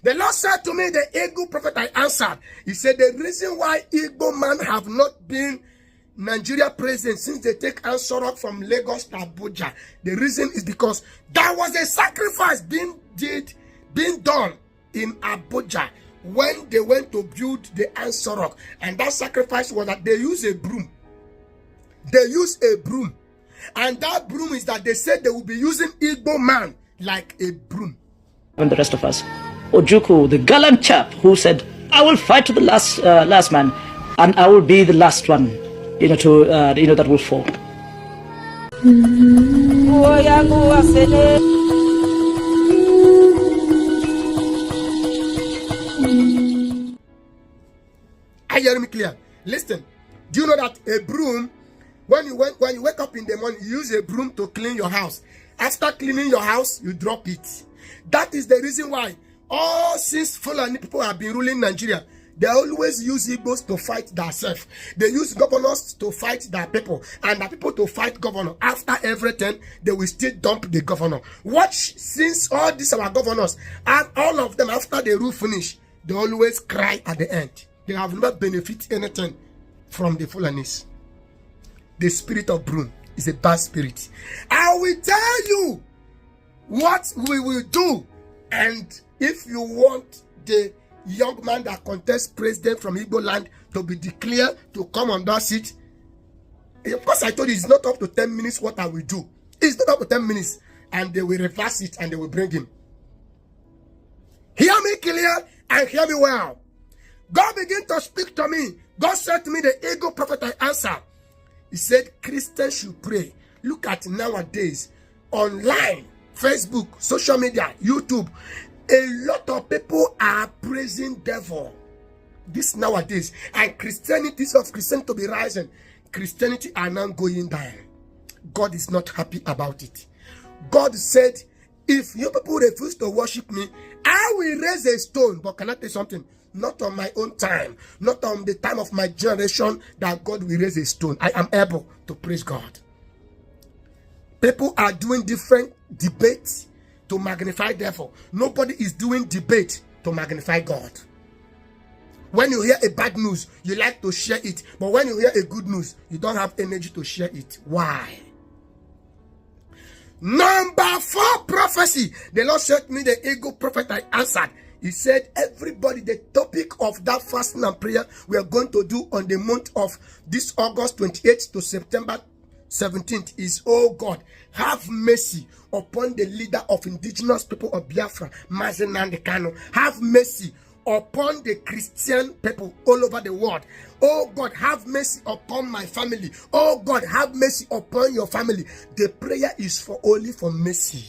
The Lord said to me, the Igbo prophet, I answered. He said, the reason why Igbo man have not been Nigeria president since they take Ansorok from Lagos to Abuja, the reason is because there was a sacrifice being done in Abuja when they went to build the Ansorok. And that sacrifice was that they use a broom. They use a broom. And that broom is that they said they will be using Igbo man like a broom. And the rest of us. Ojukwu, the gallant chap who said, I will fight to the last man, and I will be the last one, that will fall. Are you hearing me clear? Listen, do you know that a broom, when you wake up in the morning, you use a broom to clean your house. After cleaning your house, you drop it. That is the reason why since Fulani people have been ruling Nigeria, they always use Igbos to fight themselves. They use governors to fight their people, and the people to fight governor. After everything, they will still dump the governor. Watch, since all these our governors, and all of them, after the rule finish, they always cry at the end. They have not benefited anything from the Fulanis. The spirit of broom is a bad spirit. I will tell you what we will do. And if you want the young man that contests president from Igbo land to be declared to come on that seat, of course I told you it's not up to 10 minutes what I will do. It's not up to 10 minutes. And they will reverse it and they will bring him. Hear me clear and hear me well. God began to speak to me. God said to me, the Igbo prophet, I answered. He said, Christians should pray. Look at nowadays, online, Facebook, social media, YouTube, a lot of people are praising devil. This nowadays. And Christianity of Christian to be rising. Christianity are now going down. God is not happy about it. God said, if you people refuse to worship me, I will raise a stone. But can I tell you something? Not on my own time, not on the time of my generation that God will raise a stone. I am able to praise God. People are doing different debates to magnify devil. Nobody is doing debate to magnify God. When you hear a bad news, you like to share it. But when you hear a good news, you don't have energy to share it. Why? Number 4 prophecy. The Lord said to me, the Igbo prophet, I answered. He said, everybody, the topic of that fasting and prayer we are going to do on the month of this August 28th to September 17th is, oh God, have mercy upon the leader of indigenous people of Biafra, Mazen Nnamdi Kanu. Have mercy upon the Christian people all over the world. Oh God, have mercy upon my family. Oh God, have mercy upon your family. The prayer is only for mercy.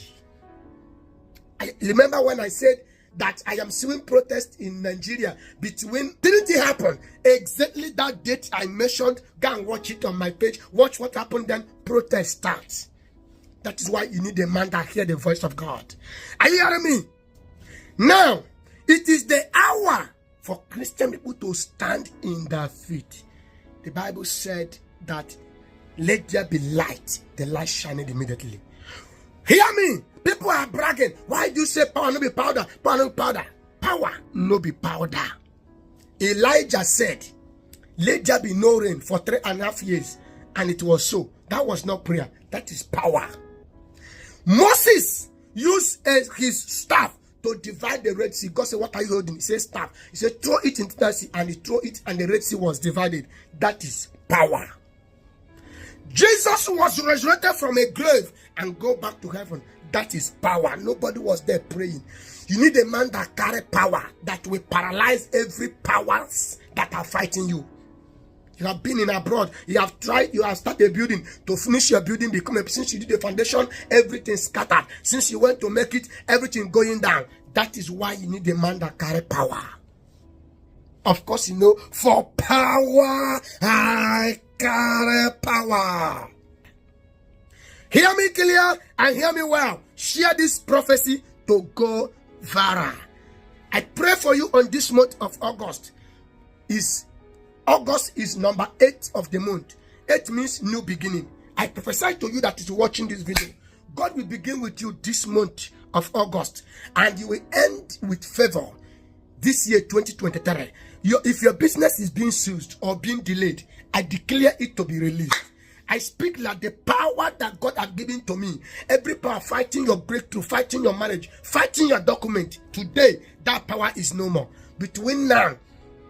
I remember when I said that I am seeing protests in Nigeria between, didn't it happen? Exactly that date I mentioned. Go and watch it on my page. Watch what happened then. Protest starts. That is why you need a man that hear the voice of God. Are you hearing me? Now, it is the hour for Christian people to stand in their feet. The Bible said that let there be light. The light shined immediately. Hear me. People are bragging. Why do you say power no be powder? Power no be powder. Power no be powder. Elijah said, let there be no rain for 3.5 years. And it was so. That was not prayer. That is power. Moses used his staff to divide the Red Sea. God said, what are you holding? He said, staff. He said, throw it into the sea. And he threw it and the Red Sea was divided. That is power. Jesus was resurrected from a grave and go back to heaven. That is power. Nobody was there praying. You need a man that carry power, that will paralyze every powers that are fighting you. You have been in abroad. You have tried. You have started a building. To finish your building, since you did the foundation, everything scattered. Since you went to make it, everything going down. That is why you need a man that carry power. Of course, you know, for power, I carry power. Hear me clear and hear me well. Share this prophecy to go viral. I pray for you on this month of August. August is number 8 of the month. 8 means new beginning. I prophesy to you that is watching this video. God will begin with you this month of August, and you will end with favor. this year 2023. If your business is being seized or being delayed, I declare it to be released. I speak like the power that God has given to me. Every power fighting your breakthrough, fighting your marriage, fighting your document. Today, that power is no more. Between now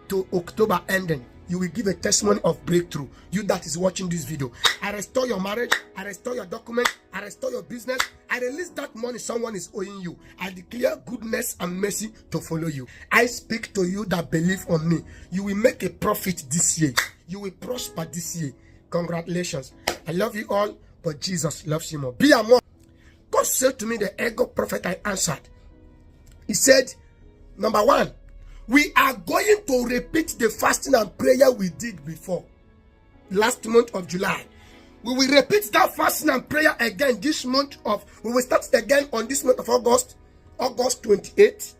to October ending, you will give a testimony of breakthrough. You that is watching this video, I restore your marriage, I restore your document, I restore your business, I release that money someone is owing you. I declare goodness and mercy to follow you. I speak to you that believe on me. You will make a profit this year. You will prosper this year. Congratulations. I love you all, but Jesus loves you more. Be a more. God said to me, the ego prophet I answered. He said, number one, we are going to repeat the fasting and prayer we did before. Last month of July. We will repeat that fasting and prayer again this month of, we will start again on this month of August 28th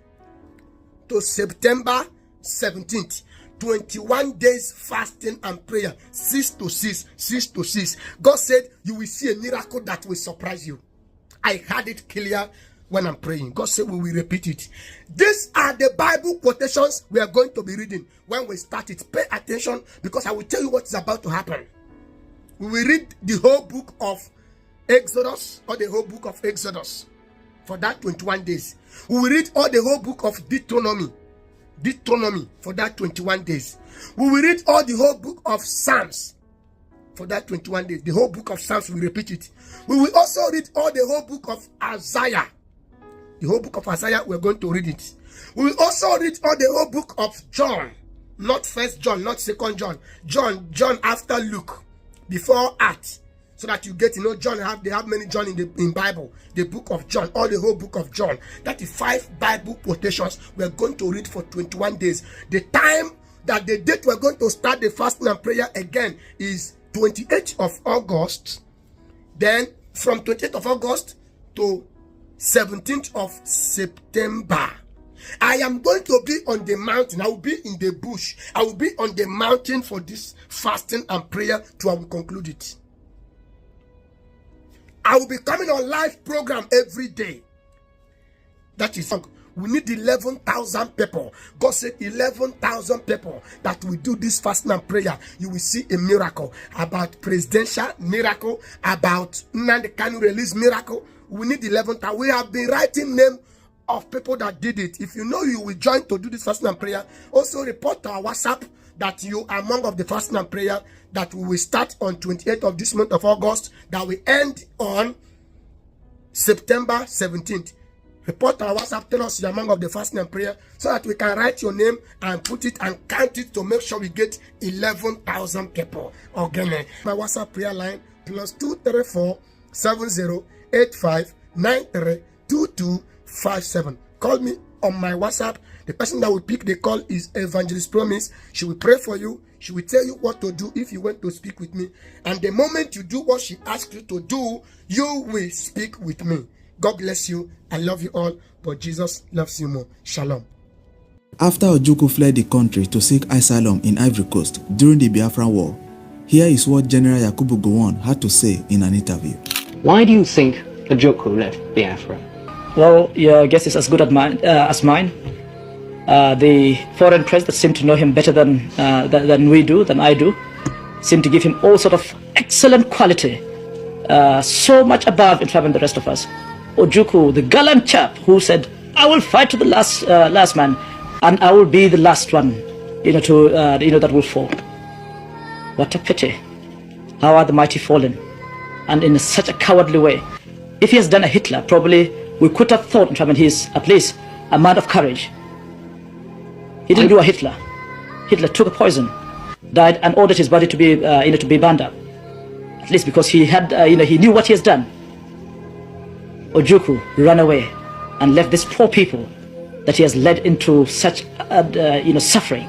to September 17th. 21 days fasting and prayer, 6 to 6, 6 to 6. God said you will see a miracle that will surprise you. I had it clear when I'm praying. God said we will repeat it. These are the Bible quotations we are going to be reading when we start it. Pay attention, because I will tell you what is about to happen. We will read the whole book of Exodus, or the whole book of Exodus for that 21 days. We will read all the whole book of Deuteronomy for that 21 days. We will read all the whole book of Psalms for that 21 days. The whole book of Psalms, we repeat it. We will also read all the whole book of Isaiah. The whole book of Isaiah, we're going to read it. We will also read all the whole book of John. Not First John, not Second John. John after Luke, before Acts. So that you get to know John. They have many John in Bible. The book of John, all the whole book of John. That is 5 Bible quotations we're going to read for 21 days. The time that the date we're going to start the fasting and prayer again is 28th of August. Then from 28th of August to 17th of September. I am going to be on the mountain. I will be in the bush. I will be on the mountain for this fasting and prayer till I will conclude it. I will be coming on live program every day. That is, we need 11,000 people. God said 11,000 people that will do this fasting and prayer. You will see a miracle. About presidential miracle, about Nnamdi Kanu release miracle. We need 11,000. We have been writing name of people that did it. If you know you will join to do this fasting and prayer, also report to our WhatsApp that you are among of the fasting and prayer that we will start on 28th of this month of August, that will end on September 17th. Report to our WhatsApp, tell us you're among of the fasting and prayer, so that we can write your name and put it and count it to make sure we get 11,000 people. Again, my WhatsApp prayer line +234 7085 932257. Call me on my WhatsApp. The person that will pick the call is Evangelist Promise. She will pray for you. She will tell you what to do if you want to speak with me. And the moment you do what she asks you to do, you will speak with me. God bless you. I love you all, but Jesus loves you more. Shalom. After Ojukwu fled the country to seek asylum in Ivory Coast during the Biafran War, here is what General Yakubu Gowon had to say in an interview. Why do you think Ojukwu left Biafra? Well, your guess is as good as mine. The foreign press that seem to know him better than we do, than I do, seem to give him all sort of excellent quality, so much above, in fact, than the rest of us. Ojukwu, the gallant chap who said, "I will fight to the last man, and I will be the last one, that will fall." What a pity! How are the mighty fallen, and in such a cowardly way. If he has done a Hitler, probably we could have thought, in fact, he is at least a man of courage. He didn't do a Hitler. Hitler took a poison, died, and ordered his body to be, to be burned up. At least because he had, he knew what he has done. Ojukwu ran away and left these poor people that he has led into such, suffering,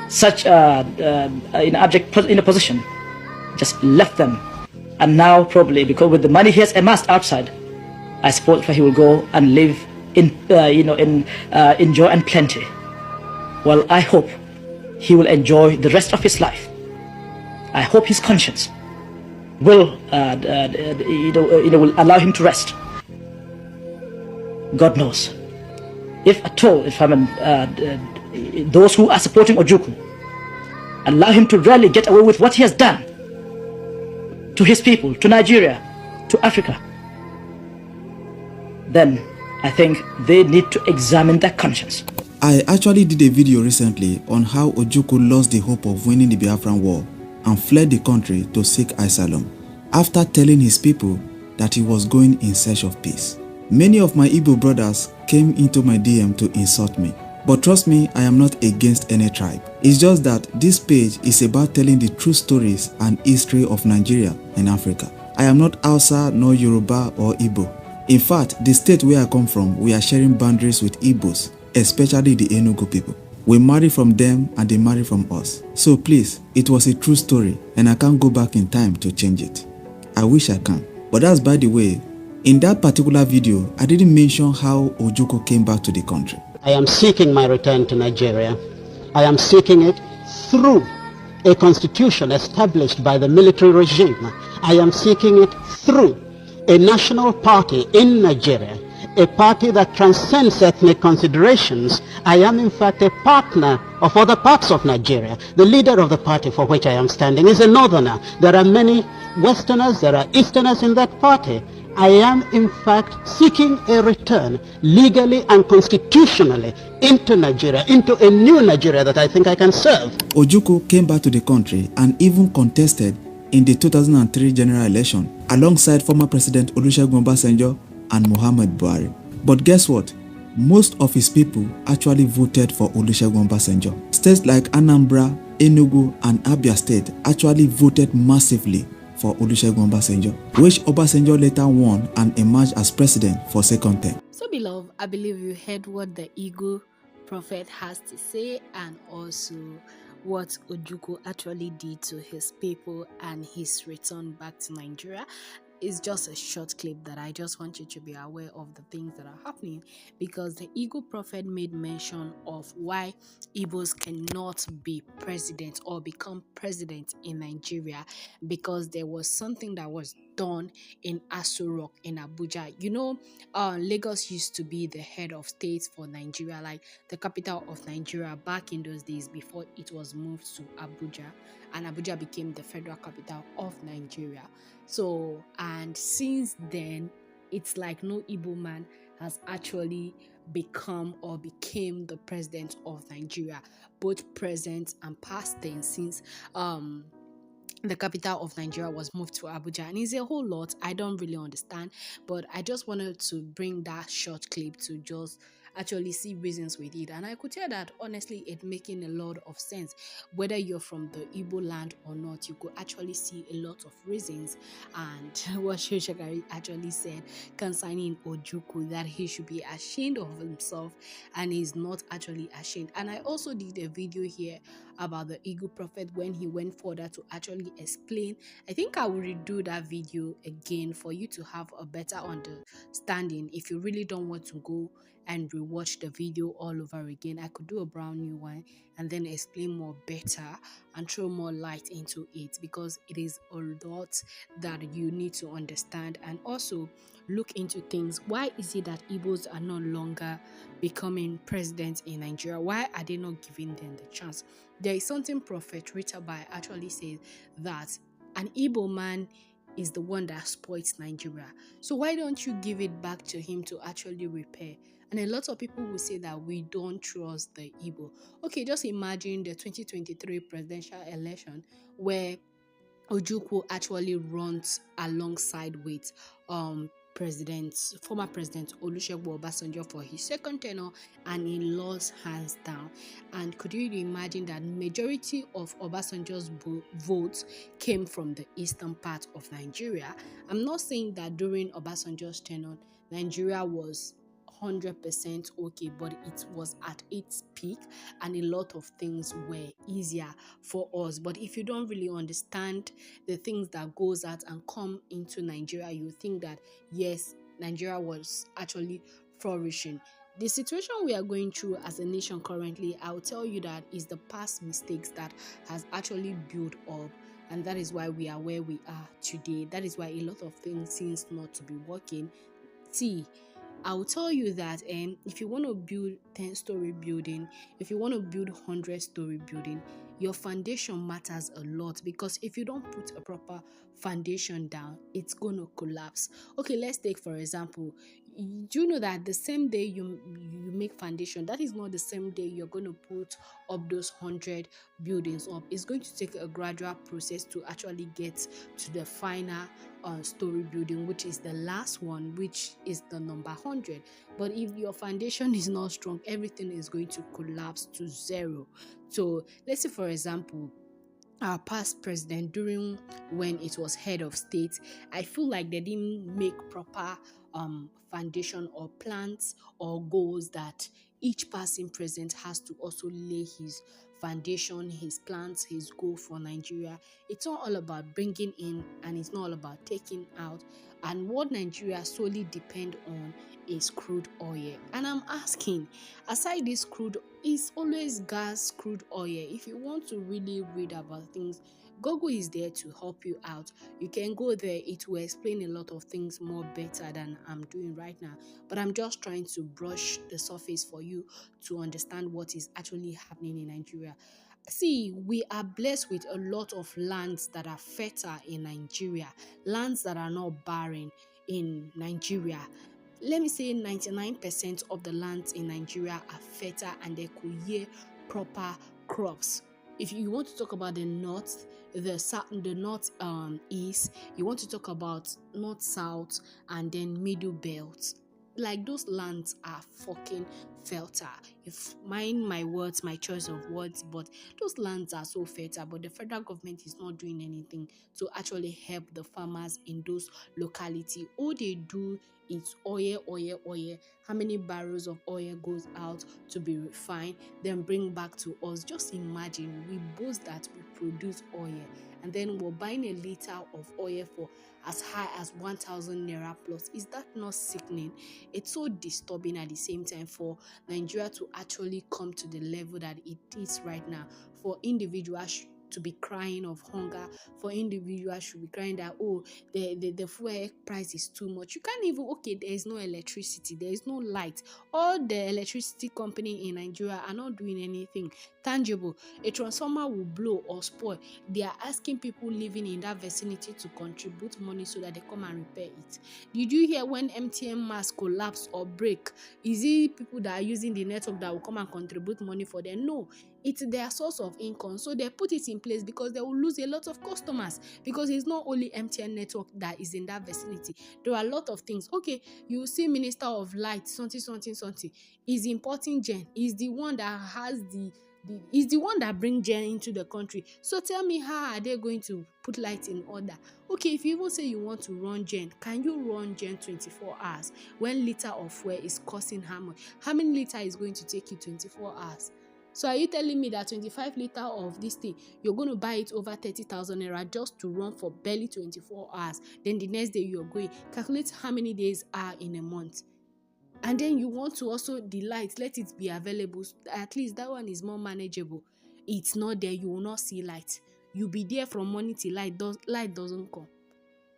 such abject position. Just left them, and now probably because with the money he has amassed outside, I suppose he will go and live in, in joy and plenty. Well, I hope he will enjoy the rest of his life. I hope his conscience will, will allow him to rest. God knows. If at all, if those who are supporting Ojukwu allow him to really get away with what he has done to his people, to Nigeria, to Africa, then I think they need to examine their conscience. I actually did a video recently on how Ojukwu lost the hope of winning the Biafran war and fled the country to seek asylum after telling his people that he was going in search of peace. Many of my Igbo brothers came into my DM to insult me, but trust me, I am not against any tribe. It's just that this page is about telling the true stories and history of Nigeria and Africa. I am not Hausa nor Yoruba or Igbo. In fact, the state where I come from, we are sharing boundaries with Igbos, especially the Enugu people. We marry from them and they marry from us. So please, it was a true story and I can't go back in time to change it. I wish I can. But that's by the way. In that particular video, I didn't mention how Ojukwu came back to the country. I am seeking my return to Nigeria. I am seeking it through a constitution established by the military regime. I am seeking it through a national party in Nigeria, a party that transcends ethnic considerations. I am in fact a partner of other parts of Nigeria. The leader of the party for which I am standing is a northerner. There are many Westerners, there are Easterners in that party. I am in fact seeking a return legally and constitutionally into Nigeria, into a new Nigeria that I think I can serve. Ojukwu came back to the country and even contested in the 2003 general election alongside former President Olusegun Obasanjo and Muhammad Buhari. But guess what? Most of his people actually voted for Olusegun Obasanjo. States like Anambra, Enugu and Abia State actually voted massively for Olusegun Obasanjo, which Obasanjo later won and emerged as president for second term. So beloved, I believe you heard what the Igbo prophet has to say and also what Ojukwu actually did to his people and his return back to Nigeria. It's just a short clip that I just want you to be aware of the things that are happening, because the Igbo prophet made mention of why Igbos cannot be president or become president in Nigeria, because there was something that was done in Aso Rock in Abuja. You know, Lagos used to be the head of state for Nigeria, like the capital of Nigeria back in those days before it was moved to Abuja, and Abuja became the federal capital of Nigeria. So, and since then, it's like no Igbo man has actually become or became the president of Nigeria, both present and past tense, since the capital of Nigeria was moved to Abuja. And it's a whole lot I don't really understand, but I just wanted to bring that short clip to just actually see reasons with it. And I could tell that honestly it making a lot of sense. Whether you're from the Igbo land or not, you could actually see a lot of reasons. And what Shoshagari actually said concerning Ojukwu, that he should be ashamed of himself, and he's not actually ashamed. And I also did a video here about the Igbo prophet when he went further to actually explain. I think I will redo that video again for you to have a better understanding. If you really don't want to go and rewatch the video all over again, I could do a brand new one and then explain more better and throw more light into it, because it is a lot that you need to understand and also look into things. Why is it that Igbos are no longer becoming president in Nigeria? Why are they not giving them the chance? There is something Prophet Ritabai actually says, that an Igbo man is the one that spoils Nigeria. So why don't you give it back to him to actually repair? And a lot of people will say that we don't trust the Igbo. Okay, just imagine the 2023 presidential election where Ojukwu actually runs alongside with former president Olusegun Obasanjo for his second tenure, and he lost hands down. And could you imagine that majority of Obasanjo's votes came from the eastern part of Nigeria? I'm not saying that during Obasanjo's tenure Nigeria was 100% okay, but it was at its peak and a lot of things were easier for us. But if you don't really understand the things that goes out and come into Nigeria, you think that yes, Nigeria was actually flourishing. The situation we are going through as a nation currently, I'll tell you that is the past mistakes that has actually built up, and that is why we are where we are today. That is why a lot of things seems not to be working. See, I'll tell you that if you want to build 10-story building, if you want to build 100-story building, your foundation matters a lot, because if you don't put a proper foundation down, it's going to collapse. Okay, let's take for example, do you know that the same day you make foundation, that is not the same day you're going to put up those 100 buildings up. It's going to take a gradual process to actually get to the final story building, which is the last one, which is the number 100. But if your foundation is not strong, everything is going to collapse to zero. So let's say for example, our past president, during when it was head of state, I feel like they didn't make proper foundation or plans or goals that each passing president has to also lay his foundation, his plans, his goal for Nigeria. It's not all about bringing in and it's not all about taking out. And what Nigeria solely depend on is crude oil. And I'm asking, aside this crude, it's always gas, crude oil. If you want to really read about things, Google is there to help you out. You can go there, it will explain a lot of things more better than I'm doing right now. But I'm just trying to brush the surface for you to understand what is actually happening in Nigeria. See, we are blessed with a lot of lands that are fertile in Nigeria, lands that are not barren in Nigeria. Let me say 99% of the lands in Nigeria are fertile and they could yield proper crops. If you want to talk about the north, the south, the north east, you want to talk about north south and then middle belt. Like those lands are fucking fertile. If mind my words, my choice of words, but those lands are so fertile, but the federal government is not doing anything to actually help the farmers in those localities. All they do is oil. How many barrels of oil goes out to be refined, then bring back to us? Just imagine, we boast that we produce oil, and then we're buying a liter of oil for as high as 1,000 naira plus. Is that not sickening? It's so disturbing at the same time for Nigeria to actually come to the level that it is right now, for individuals to be crying of hunger, for individuals should be crying that, oh, the fuel price is too much. You can't even, okay, there is no electricity, there is no light. All the electricity company in Nigeria are not doing anything tangible. A transformer will blow or spoil. They are asking people living in that vicinity to contribute money so that they come and repair it. Did you hear when MTN mast collapse or break? Is it people that are using the network that will come and contribute money for them? No, it's their source of income. So they put it in place because they will lose a lot of customers, because it's not only MTN network that is in that vicinity. There are a lot of things. Okay, you see Minister of Light, something, is importing gen, is the one that has is the one that brings gen into the country. So tell me, how are they going to put light in order? Okay, if you even say you want to run gen, can you run gen 24 hours when liter of fuel is costing how much? How many liter is going to take you 24 hours? So are you telling me that 25 liter of this thing, you're going to buy it over 30,000 naira just to run for barely 24 hours? Then the next day you're going, calculate how many days are in a month. And then you want to also the light, let it be available. At least that one is more manageable. It's not there, you will not see light. You'll be there from morning till light doesn't come.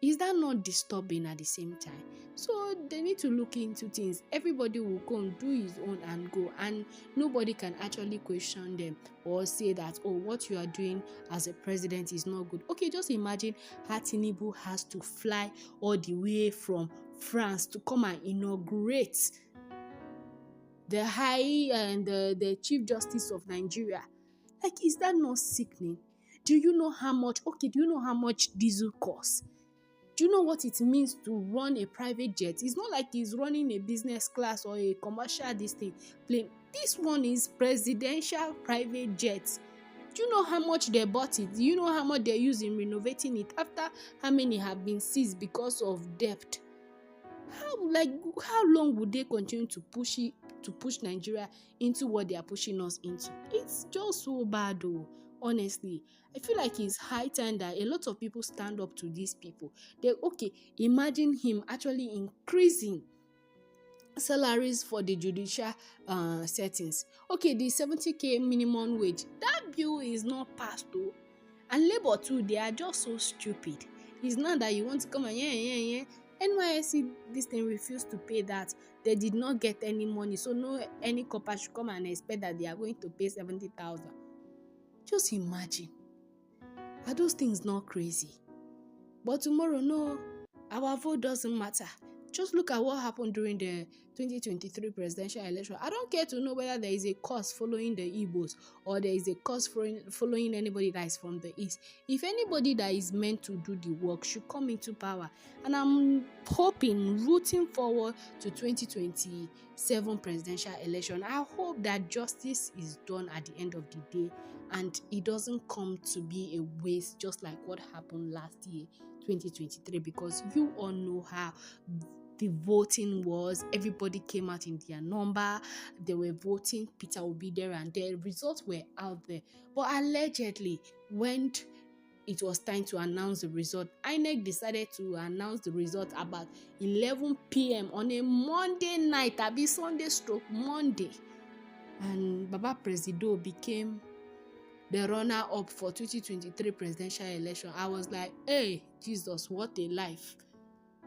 Is that not disturbing at the same time? So they need to look into things. Everybody will come, do his own and go, and nobody can actually question them or say that, oh, what you are doing as a president is not good. Okay, just imagine how Tinubu has to fly all the way from France to come and inaugurate the high and the Chief Justice of Nigeria. Like, is that not sickening? Do you know how much diesel costs? Do you know what it means to run a private jet? It's not like he's running a business class or a commercial plane. This one is presidential private jet. Do you know how much they bought it? Do you know how much they use in renovating it after how many have been seized because of debt? How long would they continue to push Nigeria into what they are pushing us into? It's just so bad though. Honestly, I feel like it's high time that a lot of people stand up to these people. Imagine him actually increasing salaries for the judicial settings. Okay, the 70k minimum wage, that bill is not passed though. And Labour too, they are just so stupid. It's not that you want to come and NYSC, this thing refused to pay that. They did not get any money, so no any corper should come and expect that they are going to pay 70,000. Just imagine. Are those things not crazy? But tomorrow, no, our vote doesn't matter. Just look at what happened during the 2023 presidential election. I don't care to know whether there is a cause following the IGBOS or there is a cause following anybody that is from the East. If anybody that is meant to do the work should come into power. And I'm hoping, rooting forward to 2027 presidential election. I hope that justice is done at the end of the day and it doesn't come to be a waste just like what happened last year, 2023, because you all know how the voting was. Everybody came out in their number. They were voting. Peter will be there and the results were out there. But allegedly, when it was time to announce the result, INEC decided to announce the result about 11 p.m. on a Monday night, abi Sunday stroke Monday. And Baba Presido became the runner-up for 2023 presidential election. I was like, hey, Jesus, what a life.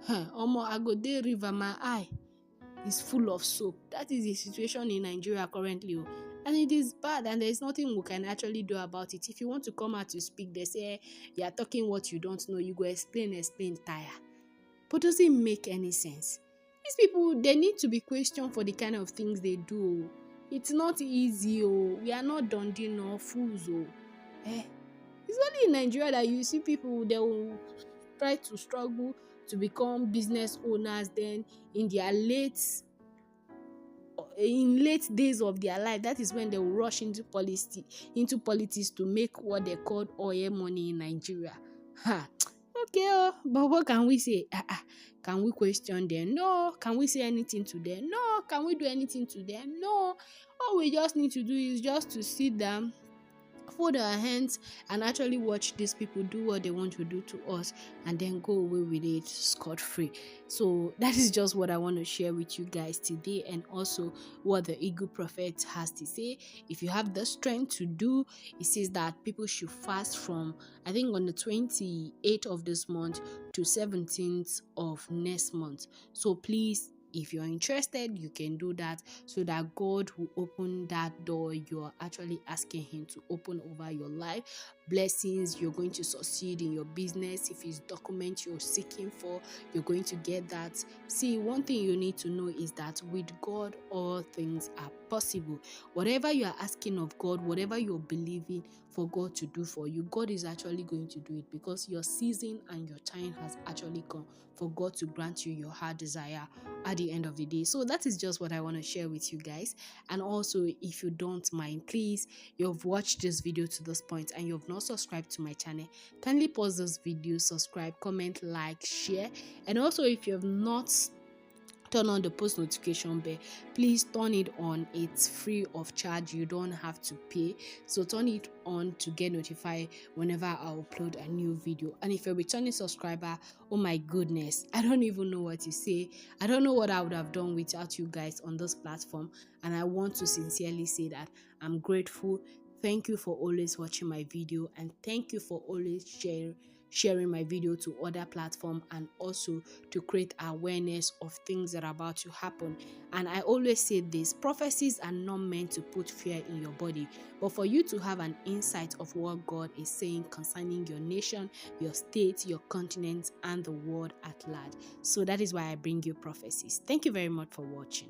Omo, I go dey river, my eye is full of soap. That is the situation in Nigeria currently. And it is bad and there is nothing we can actually do about it. If you want to come out to speak, they say you are talking what you don't know. You go explain, tire. But does it make any sense? These people, they need to be questioned for the kind of things they do. It's not easy. We are not Dundee nor fools. It's only in Nigeria that you see people, they will try to struggle to become business owners, then in late days of their life, that is when they will rush into politics to make what they call oil money in Nigeria. Okay, but what can we say? Can we question them? No. Can we say anything to them? No. Can we do anything to them? No. All we just need to do is just to sit down, fold our hands and actually watch these people do what they want to do to us and then go away with it scot-free. So that is just what I want to share with you guys today, and also what the Eagle Prophet has to say. If you have the strength to do, it says that people should fast from, I think, on the 28th of this month to 17th of next month. So please, if you're interested, you can do that so that God will open that door you're actually asking Him to open over your life. Blessings, you're going to succeed in your business. If it's document you're seeking for, you're going to get that. See, one thing you need to know is that with God, all things are possible. Whatever you are asking of God, whatever you're believing for God to do for you, God is actually going to do it, because your season and your time has actually come for God to grant you your heart desire at the end of the day. So that is just what I want to share with you guys. And also, if you don't mind, please, you've watched this video to this point and you've not subscribed to my channel, kindly pause this video, subscribe, comment, like, share. And also, if you have not turn on the post notification bell, please turn it on. It's free of charge, you don't have to pay, so turn it on to get notified whenever I upload a new video. And if you're a returning subscriber, oh my goodness, I don't even know what to say. I don't know what I would have done without you guys on this platform, and I want to sincerely say that I'm grateful. Thank you for always watching my video, and thank you for always sharing my video to other platforms, and also to create awareness of things that are about to happen. And I always say this: prophecies are not meant to put fear in your body, but for you to have an insight of what God is saying concerning your nation, your state, your continent, and the world at large. So that is why I bring you prophecies. Thank you very much for watching.